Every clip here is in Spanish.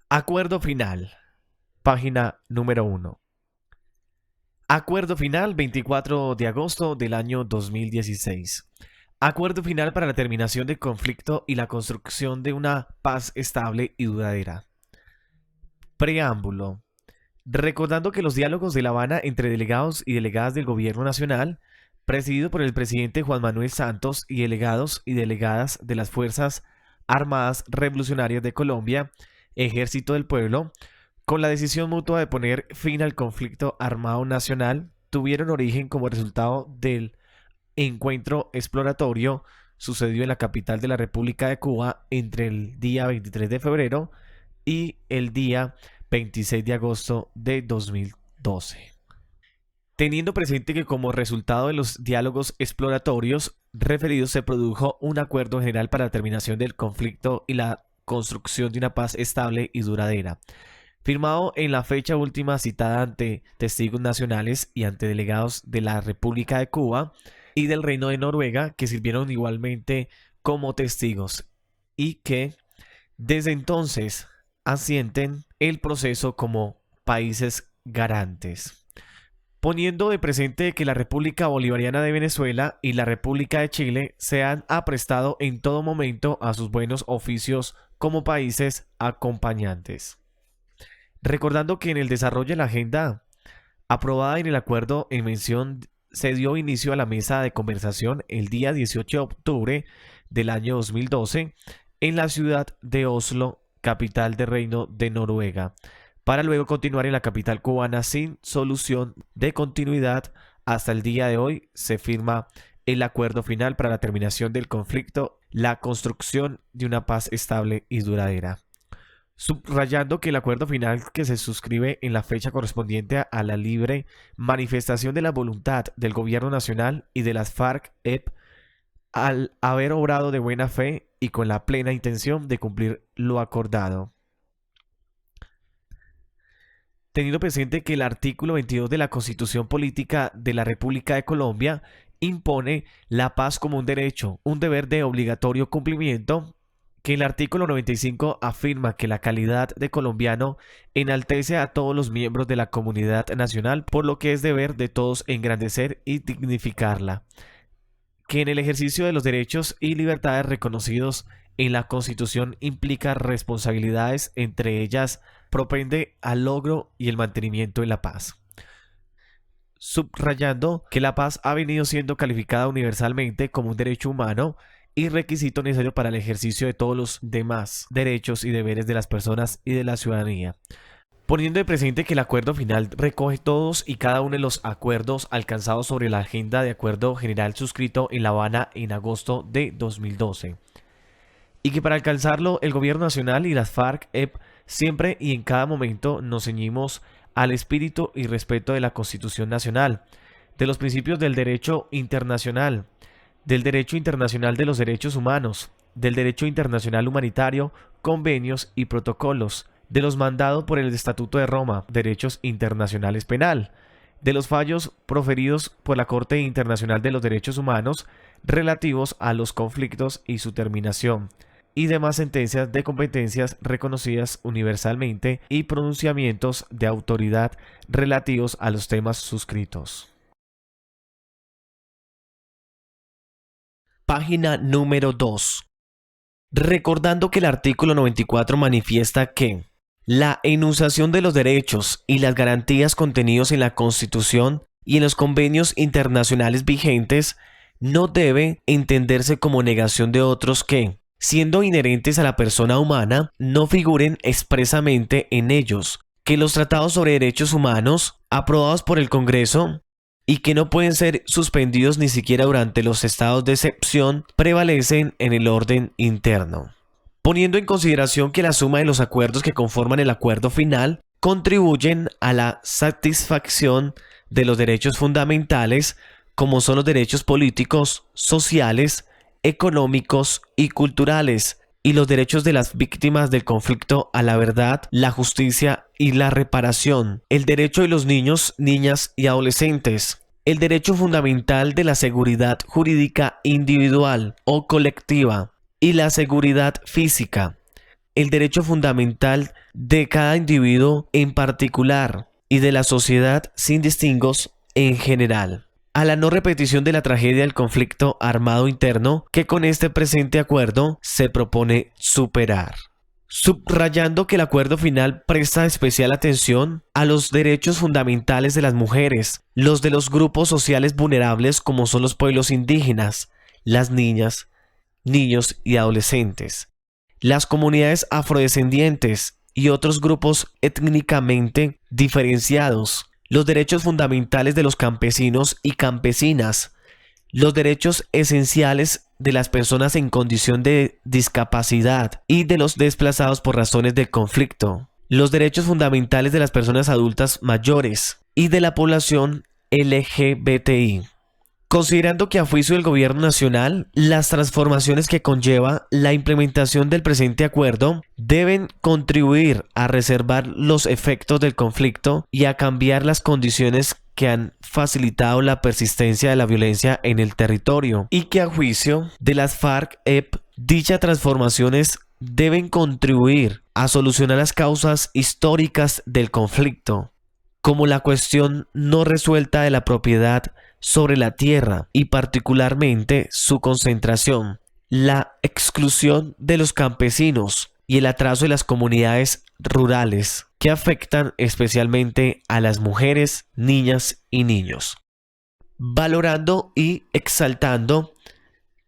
Acuerdo final. Página número 1. Acuerdo final 24 de agosto del año 2016. Acuerdo final para la terminación del conflicto y la construcción de una paz estable y duradera. Preámbulo. Recordando que los diálogos de La Habana entre delegados y delegadas del Gobierno Nacional, presidido por el presidente Juan Manuel Santos y delegados y delegadas de las Fuerzas Armadas Revolucionarias de Colombia, Ejército del Pueblo, con la decisión mutua de poner fin al conflicto armado nacional, tuvieron origen como resultado del encuentro exploratorio sucedido en la capital de la República de Cuba entre el día 23 de febrero y el día 26 de agosto de 2012. Teniendo presente que como resultado de los diálogos exploratorios referidos se produjo un acuerdo general para la terminación del conflicto y la construcción de una paz estable y duradera, firmado en la fecha última citada ante testigos nacionales y ante delegados de la República de Cuba y del Reino de Noruega, que sirvieron igualmente como testigos y que desde entonces asienten el proceso como países garantes, poniendo de presente que la República Bolivariana de Venezuela y la República de Chile se han aprestado en todo momento a sus buenos oficios como países acompañantes. Recordando que en el desarrollo de la agenda aprobada en el acuerdo en mención se dio inicio a la mesa de conversación el día 18 de octubre del año 2012 en la ciudad de Oslo, capital del Reino de Noruega, para luego continuar en la capital cubana sin solución de continuidad. Hasta el día de hoy se firma el acuerdo final para la terminación del conflicto, la construcción de una paz estable y duradera. Subrayando que el acuerdo final que se suscribe en la fecha correspondiente a la libre manifestación de la voluntad del gobierno nacional y de las FARC-EP al haber obrado de buena fe y con la plena intención de cumplir lo acordado. Teniendo presente que el artículo 22 de la Constitución Política de la República de Colombia impone la paz como un derecho, un deber de obligatorio cumplimiento, que el artículo 95 afirma que la calidad de colombiano enaltece a todos los miembros de la comunidad nacional, por lo que es deber de todos engrandecer y dignificarla, que en el ejercicio de los derechos y libertades reconocidos en la Constitución implica responsabilidades, entre ellas propende al logro y el mantenimiento de la paz, subrayando que la paz ha venido siendo calificada universalmente como un derecho humano y requisito necesario para el ejercicio de todos los demás derechos y deberes de las personas y de la ciudadanía, poniendo de presente que el acuerdo final recoge todos y cada uno de los acuerdos alcanzados sobre la agenda de acuerdo general suscrito en La Habana en agosto de 2012, y que para alcanzarlo el gobierno nacional y las FARC-EP siempre y en cada momento nos ceñimos al espíritu y respeto de la Constitución Nacional, de los principios del derecho internacional, del derecho internacional de los derechos humanos, del derecho internacional humanitario, convenios y protocolos, de los mandados por el Estatuto de Roma, derechos internacionales penal, de los fallos proferidos por la Corte Internacional de los Derechos Humanos relativos a los conflictos y su terminación, y demás sentencias de competencias reconocidas universalmente y pronunciamientos de autoridad relativos a los temas suscritos. Página número 2. Recordando que el artículo 94 manifiesta que la enunciación de los derechos y las garantías contenidos en la Constitución y en los convenios internacionales vigentes no debe entenderse como negación de otros que, siendo inherentes a la persona humana, no figuren expresamente en ellos, que los tratados sobre derechos humanos, aprobados por el Congreso, y que no pueden ser suspendidos ni siquiera durante los estados de excepción, prevalecen en el orden interno. Poniendo en consideración que la suma de los acuerdos que conforman el acuerdo final contribuyen a la satisfacción de los derechos fundamentales, como son los derechos políticos, sociales, económicos y culturales, y los derechos de las víctimas del conflicto a la verdad, la justicia y la reparación, el derecho de los niños, niñas y adolescentes, el derecho fundamental de la seguridad jurídica individual o colectiva y la seguridad física, el derecho fundamental de cada individuo en particular y de la sociedad sin distingos en general, a la no repetición de la tragedia del conflicto armado interno que con este presente acuerdo se propone superar. Subrayando que el acuerdo final presta especial atención a los derechos fundamentales de las mujeres, los de los grupos sociales vulnerables como son los pueblos indígenas, las niñas, niños y adolescentes, las comunidades afrodescendientes y otros grupos étnicamente diferenciados, los derechos fundamentales de los campesinos y campesinas, los derechos esenciales de las personas en condición de discapacidad y de los desplazados por razones del conflicto, los derechos fundamentales de las personas adultas mayores y de la población LGBTI. Considerando que a juicio del Gobierno Nacional, las transformaciones que conlleva la implementación del presente acuerdo deben contribuir a reservar los efectos del conflicto y a cambiar las condiciones que han facilitado la persistencia de la violencia en el territorio, y que a juicio de las FARC-EP, dichas transformaciones deben contribuir a solucionar las causas históricas del conflicto, como la cuestión no resuelta de la propiedad sobre la tierra y particularmente su concentración, la exclusión de los campesinos y el atraso de las comunidades rurales que afectan especialmente a las mujeres, niñas y niños. Valorando y exaltando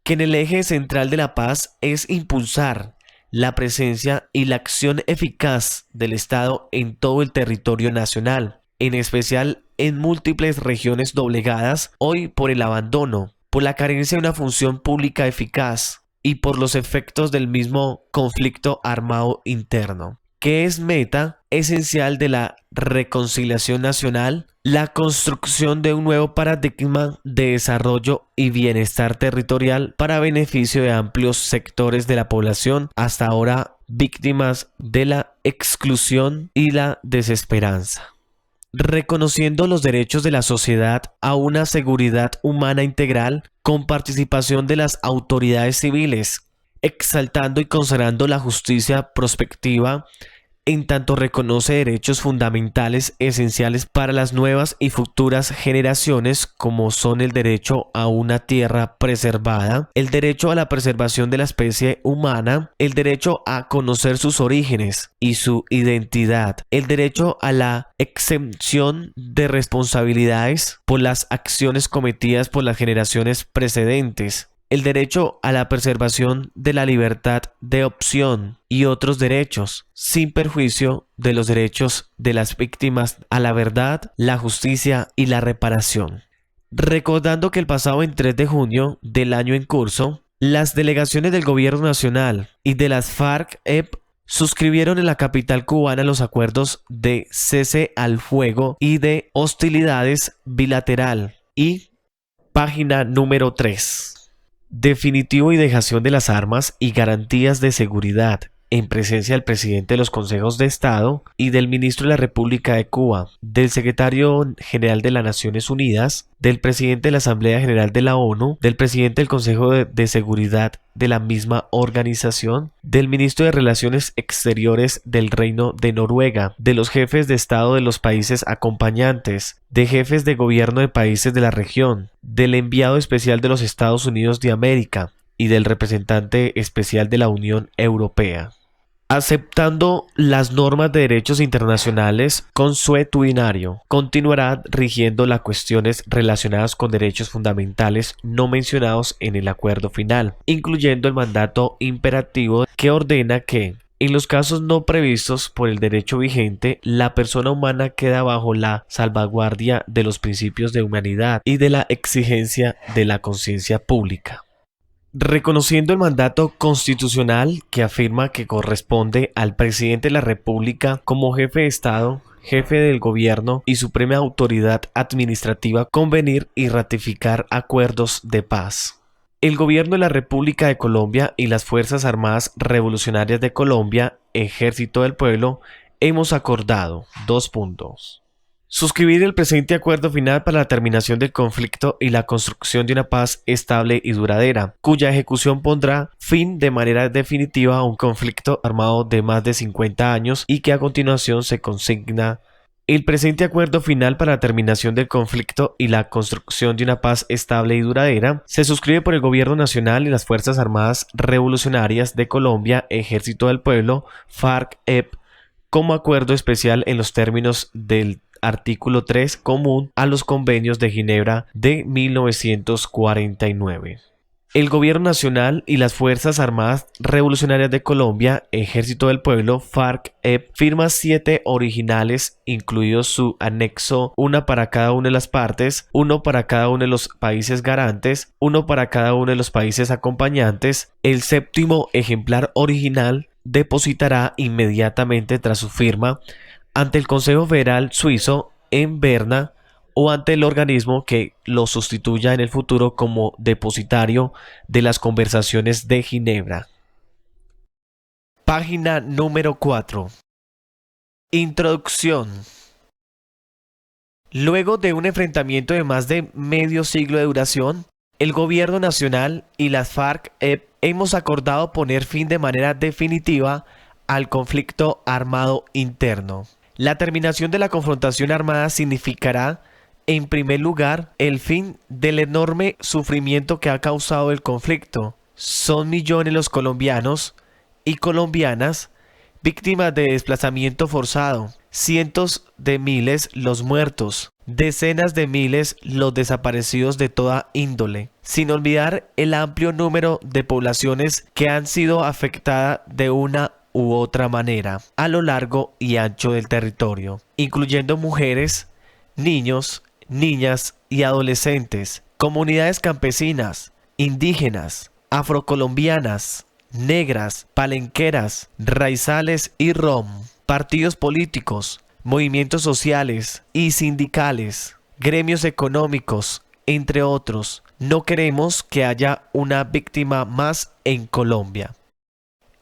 que en el eje central de la paz es impulsar la presencia y la acción eficaz del Estado en todo el territorio nacional, en especial en múltiples regiones doblegadas hoy por el abandono, por la carencia de una función pública eficaz y por los efectos del mismo conflicto armado interno, que es meta esencial de la reconciliación nacional, la construcción de un nuevo paradigma de desarrollo y bienestar territorial para beneficio de amplios sectores de la población hasta ahora víctimas de la exclusión y la desesperanza. Reconociendo los derechos de la sociedad a una seguridad humana integral con participación de las autoridades civiles, exaltando y consagrando la justicia prospectiva en tanto reconoce derechos fundamentales esenciales para las nuevas y futuras generaciones como son el derecho a una tierra preservada, el derecho a la preservación de la especie humana, el derecho a conocer sus orígenes y su identidad, el derecho a la exención de responsabilidades por las acciones cometidas por las generaciones precedentes, el derecho a la preservación de la libertad de opción y otros derechos, sin perjuicio de los derechos de las víctimas a la verdad, la justicia y la reparación. Recordando que el pasado 23 de junio del año en curso, las delegaciones del Gobierno Nacional y de las FARC-EP suscribieron en la capital cubana los acuerdos de cese al fuego y de hostilidades bilateral y página número 3. Definitivo y dejación de las armas y garantías de seguridad en presencia del presidente de los consejos de Estado y del ministro de la República de Cuba, del secretario general de las Naciones Unidas, del presidente de la Asamblea General de la ONU, del presidente del Consejo de Seguridad de la misma organización, del ministro de Relaciones Exteriores del Reino de Noruega, de los jefes de Estado de los países acompañantes, de jefes de gobierno de países de la región, del enviado especial de los Estados Unidos de América y del representante especial de la Unión Europea. Aceptando las normas de derechos internacionales consuetudinario, continuará rigiendo las cuestiones relacionadas con derechos fundamentales no mencionados en el acuerdo final, incluyendo el mandato imperativo que ordena que, en los casos no previstos por el derecho vigente, la persona humana queda bajo la salvaguardia de los principios de humanidad y de la exigencia de la conciencia pública. Reconociendo el mandato constitucional que afirma que corresponde al presidente de la República como jefe de Estado, jefe del gobierno y suprema autoridad administrativa convenir y ratificar acuerdos de paz. El gobierno de la República de Colombia y las Fuerzas Armadas Revolucionarias de Colombia, Ejército del Pueblo, hemos acordado 2 puntos. Suscribir el presente acuerdo final para la terminación del conflicto y la construcción de una paz estable y duradera, cuya ejecución pondrá fin de manera definitiva a un conflicto armado de más de 50 años y que a continuación se consigna. El presente acuerdo final para la terminación del conflicto y la construcción de una paz estable y duradera se suscribe por el Gobierno Nacional y las Fuerzas Armadas Revolucionarias de Colombia, Ejército del Pueblo, FARC-EP, como acuerdo especial en los términos del artículo 3 común a los convenios de Ginebra de 1949. El Gobierno Nacional y las Fuerzas Armadas Revolucionarias de Colombia, Ejército del Pueblo, FARC-EP, firma 7 originales, incluidos su anexo, una para cada una de las partes, uno para cada uno de los países garantes, uno para cada uno de los países acompañantes. El séptimo ejemplar original depositará inmediatamente tras su firma ante el Consejo Federal Suizo en Berna o ante el organismo que lo sustituya en el futuro como depositario de las conversaciones de Ginebra. Página número 4. Introducción. Luego de un enfrentamiento de más de medio siglo de duración, el Gobierno Nacional y las FARC-EP hemos acordado poner fin de manera definitiva al conflicto armado interno. La terminación de la confrontación armada significará, en primer lugar, el fin del enorme sufrimiento que ha causado el conflicto. Son millones los colombianos y colombianas víctimas de desplazamiento forzado, cientos de miles los muertos, decenas de miles los desaparecidos de toda índole, sin olvidar el amplio número de poblaciones que han sido afectadas de una u otra manera a lo largo y ancho del territorio, incluyendo mujeres, niños, niñas y adolescentes, comunidades campesinas, indígenas, afrocolombianas, negras, palenqueras, raizales y rom, partidos políticos, movimientos sociales y sindicales, gremios económicos, entre otros. No queremos que haya una víctima más en Colombia.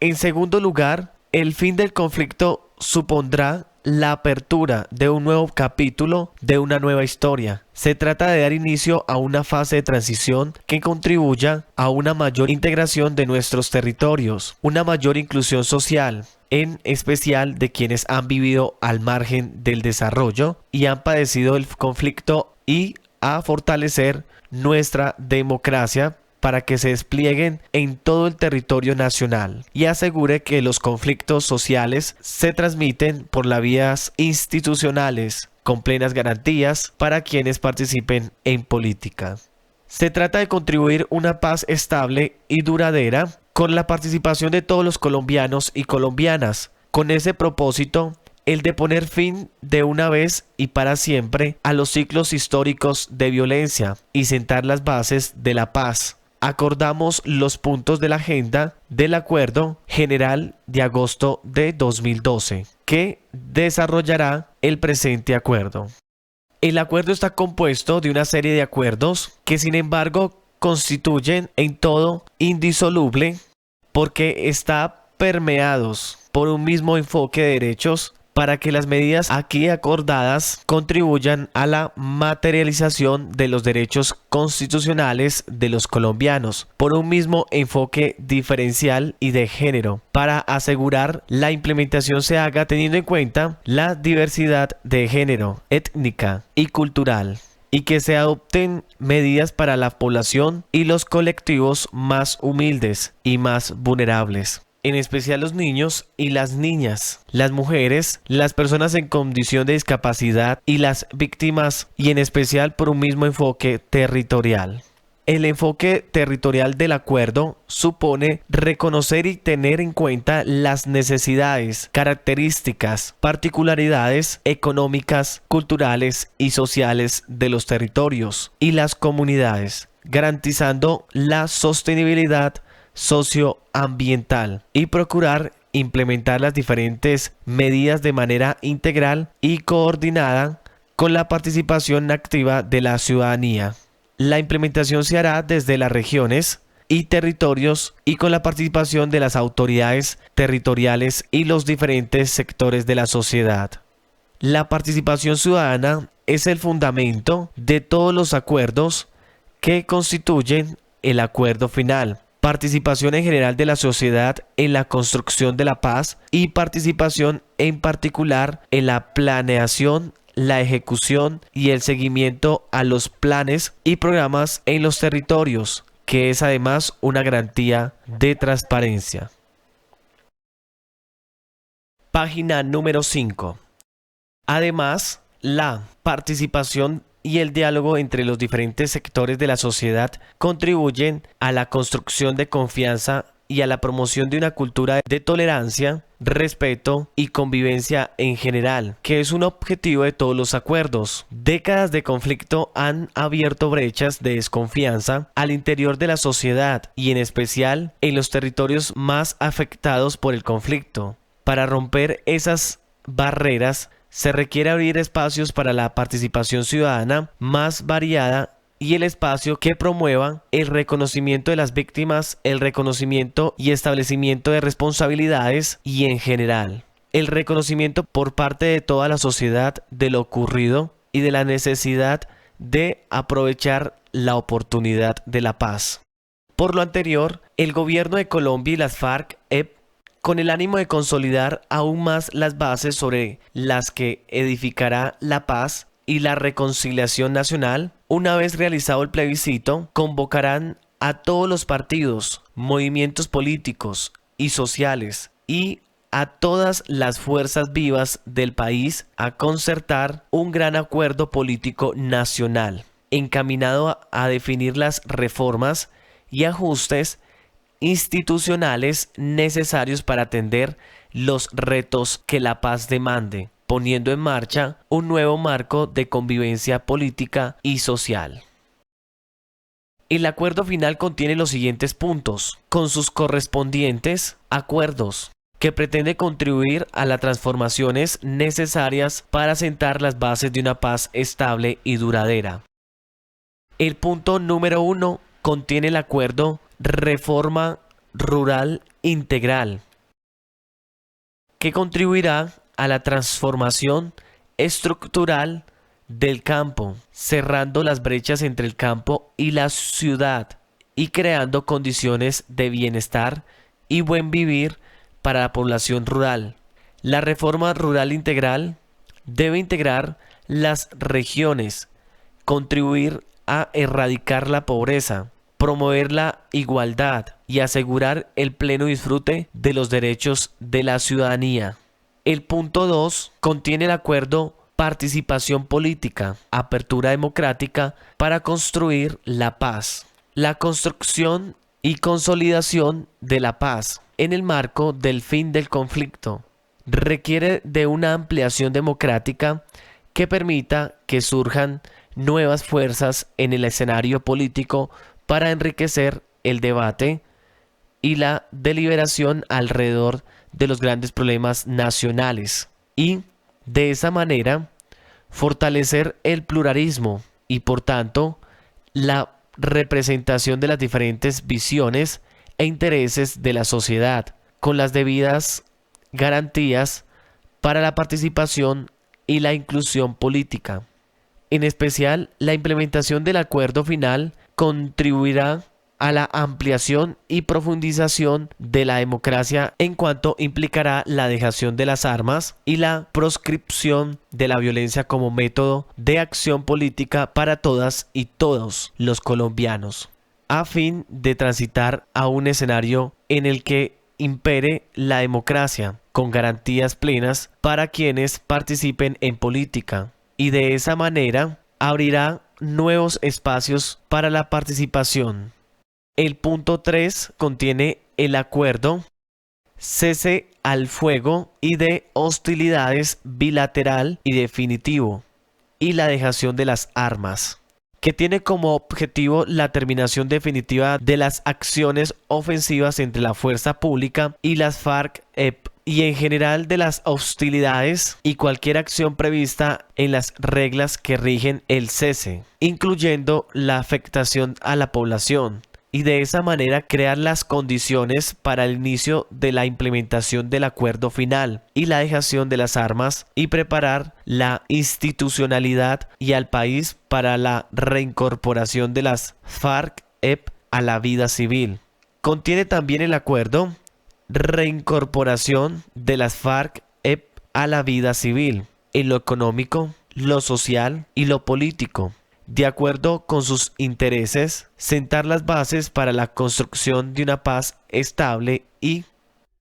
En segundo lugar, el fin del conflicto supondrá la apertura de un nuevo capítulo de una nueva historia. Se trata de dar inicio a una fase de transición que contribuya a una mayor integración de nuestros territorios, una mayor inclusión social, en especial de quienes han vivido al margen del desarrollo y han padecido el conflicto, y a fortalecer nuestra democracia para que se desplieguen en todo el territorio nacional y asegure que los conflictos sociales se transmiten por las vías institucionales con plenas garantías para quienes participen en política. Se trata de contribuir a una paz estable y duradera con la participación de todos los colombianos y colombianas. Con ese propósito, el de poner fin de una vez y para siempre a los ciclos históricos de violencia y sentar las bases de la paz. Acordamos los puntos de la agenda del Acuerdo General de agosto de 2012, que desarrollará el presente acuerdo. El acuerdo está compuesto de una serie de acuerdos que, sin embargo, constituyen en todo indisoluble porque está permeados por un mismo enfoque de derechos para que las medidas aquí acordadas contribuyan a la materialización de los derechos constitucionales de los colombianos por un mismo enfoque diferencial y de género, para asegurar la implementación se haga teniendo en cuenta la diversidad de género, étnica y cultural, y que se adopten medidas para la población y los colectivos más humildes y más vulnerables, en especial los niños y las niñas, las mujeres, las personas en condición de discapacidad y las víctimas, y en especial por un mismo enfoque territorial. El enfoque territorial del acuerdo supone reconocer y tener en cuenta las necesidades, características, particularidades económicas, culturales y sociales de los territorios y las comunidades, garantizando la sostenibilidad socioambiental y procurar implementar las diferentes medidas de manera integral y coordinada con la participación activa de la ciudadanía. La implementación se hará desde las regiones y territorios y con la participación de las autoridades territoriales y los diferentes sectores de la sociedad. La participación ciudadana es el fundamento de todos los acuerdos que constituyen el acuerdo final. Participación en general de la sociedad en la construcción de la paz y participación en particular en la planeación, la ejecución y el seguimiento a los planes y programas en los territorios, que es además una garantía de transparencia. Página número 5. Además, la participación y el diálogo entre los diferentes sectores de la sociedad contribuyen a la construcción de confianza y a la promoción de una cultura de tolerancia, respeto y convivencia en general, que es un objetivo de todos los acuerdos. Décadas de conflicto han abierto brechas de desconfianza al interior de la sociedad y en especial en los territorios más afectados por el conflicto. Para romper esas barreras, se requiere abrir espacios para la participación ciudadana más variada y el espacio que promueva el reconocimiento de las víctimas, el reconocimiento y establecimiento de responsabilidades y en general, el reconocimiento por parte de toda la sociedad de lo ocurrido y de la necesidad de aprovechar la oportunidad de la paz. Por lo anterior, el gobierno de Colombia y las FARC-EP, con el ánimo de consolidar aún más las bases sobre las que edificará la paz y la reconciliación nacional, una vez realizado el plebiscito, convocarán a todos los partidos, movimientos políticos y sociales y a todas las fuerzas vivas del país a concertar un gran acuerdo político nacional, encaminado a definir las reformas y ajustes institucionales necesarios para atender los retos que la paz demande, poniendo en marcha un nuevo marco de convivencia política y social. El acuerdo final contiene los siguientes puntos, con sus correspondientes acuerdos, que pretende contribuir a las transformaciones necesarias para sentar las bases de una paz estable y duradera. El punto número 1 contiene el acuerdo Reforma Rural Integral, que contribuirá a la transformación estructural del campo, cerrando las brechas entre el campo y la ciudad y creando condiciones de bienestar y buen vivir para la población rural. La reforma rural integral debe integrar las regiones, contribuir a erradicar la pobreza, promover la igualdad y asegurar el pleno disfrute de los derechos de la ciudadanía. El punto 2 contiene el acuerdo Participación política, apertura democrática para construir la paz. La construcción y consolidación de la paz en el marco del fin del conflicto requiere de una ampliación democrática que permita que surjan nuevas fuerzas en el escenario político para enriquecer el debate y la deliberación alrededor de los grandes problemas nacionales y, de esa manera, fortalecer el pluralismo y, por tanto, la representación de las diferentes visiones e intereses de la sociedad, con las debidas garantías para la participación y la inclusión política. En especial, la implementación del acuerdo final contribuirá a la ampliación y profundización de la democracia en cuanto implicará la dejación de las armas y la proscripción de la violencia como método de acción política para todas y todos los colombianos, a fin de transitar a un escenario en el que impere la democracia con garantías plenas para quienes participen en política, y de esa manera abrirá nuevos espacios para la participación. El punto 3 contiene el acuerdo cese al fuego y de hostilidades bilateral y definitivo y la dejación de las armas, que tiene como objetivo la terminación definitiva de las acciones ofensivas entre la fuerza pública y las FARC-EP y en general de las hostilidades y cualquier acción prevista en las reglas que rigen el cese, incluyendo la afectación a la población y de esa manera crear las condiciones para el inicio de la implementación del acuerdo final y la dejación de las armas y preparar la institucionalidad y al país para la reincorporación de las FARC-EP a la vida civil. Contiene también el acuerdo reincorporación de las FARC-EP a la vida civil, en lo económico, lo social y lo político, de acuerdo con sus intereses, sentar las bases para la construcción de una paz estable y,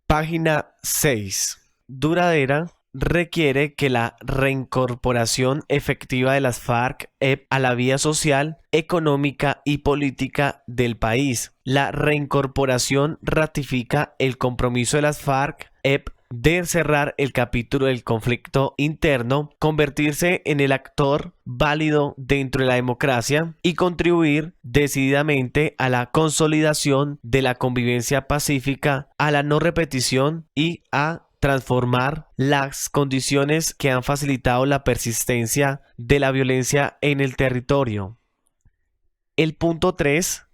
página 6, duradera, requiere que la reincorporación efectiva de las FARC-EP a la vida social, económica y política del país. La reincorporación ratifica el compromiso de las FARC-EP de cerrar el capítulo del conflicto interno, convertirse en el actor válido dentro de la democracia y contribuir decididamente a la consolidación de la convivencia pacífica, a la no repetición y a transformar las condiciones que han facilitado la persistencia de la violencia en el territorio. El punto 3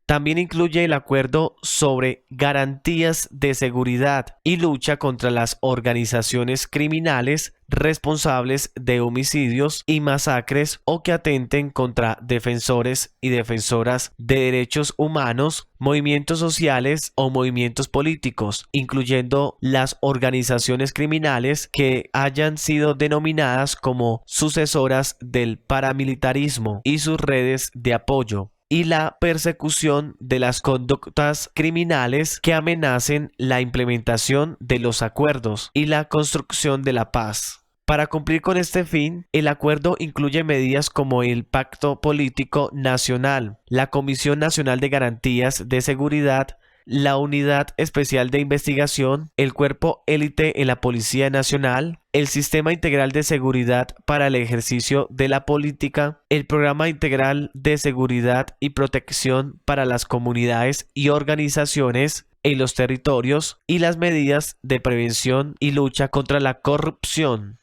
también incluye el acuerdo sobre garantías de seguridad y lucha contra las organizaciones criminales responsables de homicidios y masacres o que atenten contra defensores y defensoras de derechos humanos, movimientos sociales o movimientos políticos, incluyendo las organizaciones criminales que hayan sido denominadas como sucesoras del paramilitarismo y sus redes de apoyo, y la persecución de las conductas criminales que amenacen la implementación de los acuerdos y la construcción de la paz. Para cumplir con este fin, el acuerdo incluye medidas como el Pacto Político Nacional, la Comisión Nacional de Garantías de Seguridad, la Unidad Especial de Investigación, el Cuerpo Élite en la Policía Nacional, el Sistema Integral de Seguridad para el Ejercicio de la Política, el Programa Integral de Seguridad y Protección para las Comunidades y Organizaciones en los territorios y las medidas de prevención y lucha contra la corrupción.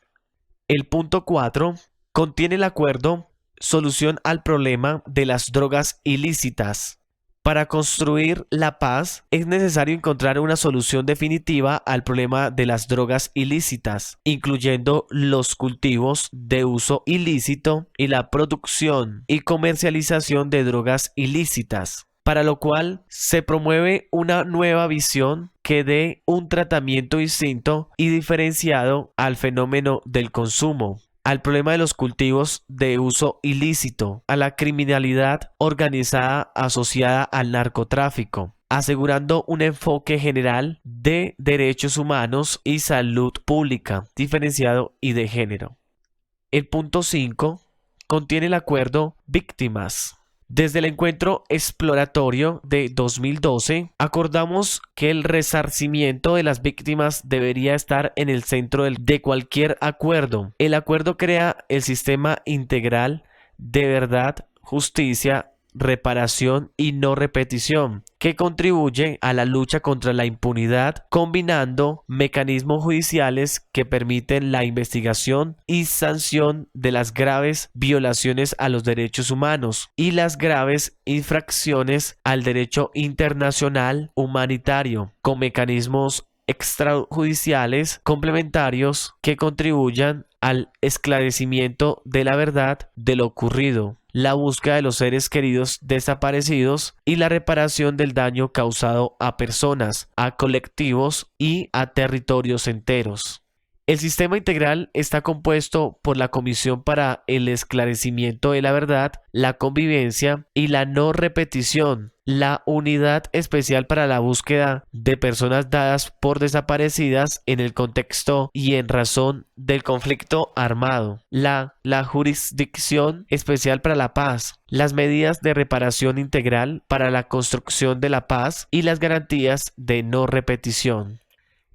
El punto 4 contiene el acuerdo Solución al problema de las drogas ilícitas. Para construir la paz es necesario encontrar una solución definitiva al problema de las drogas ilícitas, incluyendo los cultivos de uso ilícito y la producción y comercialización de drogas ilícitas, para lo cual se promueve una nueva visión que dé un tratamiento distinto y diferenciado al fenómeno del consumo, al problema de los cultivos de uso ilícito, a la criminalidad organizada asociada al narcotráfico, asegurando un enfoque general de derechos humanos y salud pública, diferenciado y de género. El punto 5 contiene el acuerdo Víctimas. Desde el encuentro exploratorio de 2012, acordamos que el resarcimiento de las víctimas debería estar en el centro de cualquier acuerdo. El acuerdo crea el sistema integral de verdad, justicia, reparación y no repetición, que contribuye a la lucha contra la impunidad, combinando mecanismos judiciales que permiten la investigación y sanción de las graves violaciones a los derechos humanos y las graves infracciones al derecho internacional humanitario, con mecanismos extrajudiciales complementarios que contribuyan al esclarecimiento de la verdad de lo ocurrido, la búsqueda de los seres queridos desaparecidos y la reparación del daño causado a personas, a colectivos y a territorios enteros. El sistema integral está compuesto por la Comisión para el Esclarecimiento de la Verdad, la Convivencia y la No Repetición, la Unidad Especial para la Búsqueda de Personas dadas por desaparecidas en el contexto y en razón del conflicto armado, la Jurisdicción Especial para la Paz, las medidas de reparación integral para la construcción de la paz y las garantías de no repetición.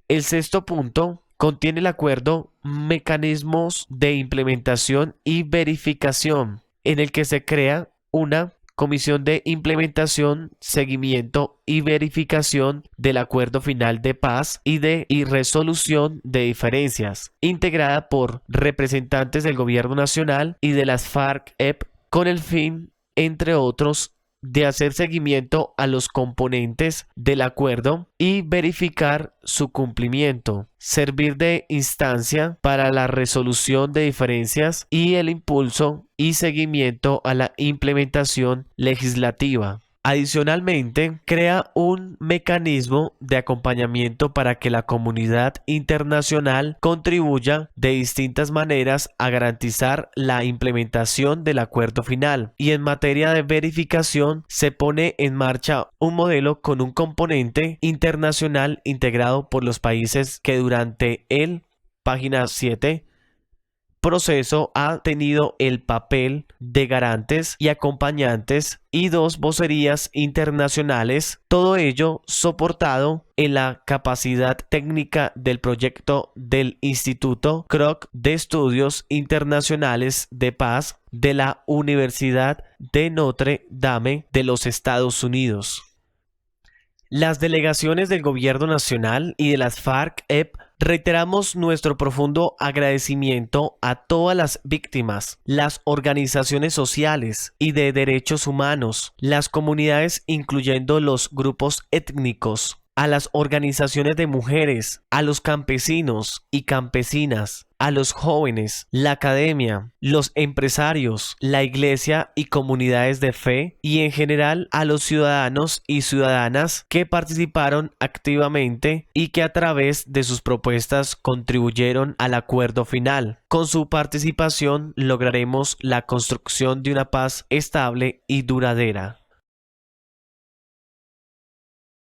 El sexto punto contiene el acuerdo Mecanismos de Implementación y Verificación, en el que se crea una Comisión de Implementación, Seguimiento y Verificación del Acuerdo Final de Paz y resolución de diferencias, integrada por representantes del Gobierno Nacional y de las FARC-EP, con el fin, entre otros, de hacer seguimiento a los componentes del acuerdo y verificar su cumplimiento, servir de instancia para la resolución de diferencias y el impulso y seguimiento a la implementación legislativa. Adicionalmente, crea un mecanismo de acompañamiento para que la comunidad internacional contribuya de distintas maneras a garantizar la implementación del acuerdo final. Y en materia de verificación, se pone en marcha un modelo con un componente internacional integrado por los países que durante el página 7 proceso ha tenido el papel de garantes y acompañantes y 2 vocerías internacionales, todo ello soportado en la capacidad técnica del proyecto del Instituto Kroc de Estudios Internacionales de Paz de la Universidad de Notre Dame de los Estados Unidos. Las delegaciones del Gobierno Nacional y de las FARC-EP reiteramos nuestro profundo agradecimiento a todas las víctimas, las organizaciones sociales y de derechos humanos, las comunidades incluyendo los grupos étnicos, a las organizaciones de mujeres, a los campesinos y campesinas, a los jóvenes, la academia, los empresarios, la iglesia y comunidades de fe y en general a los ciudadanos y ciudadanas que participaron activamente y que a través de sus propuestas contribuyeron al acuerdo final. Con su participación lograremos la construcción de una paz estable y duradera.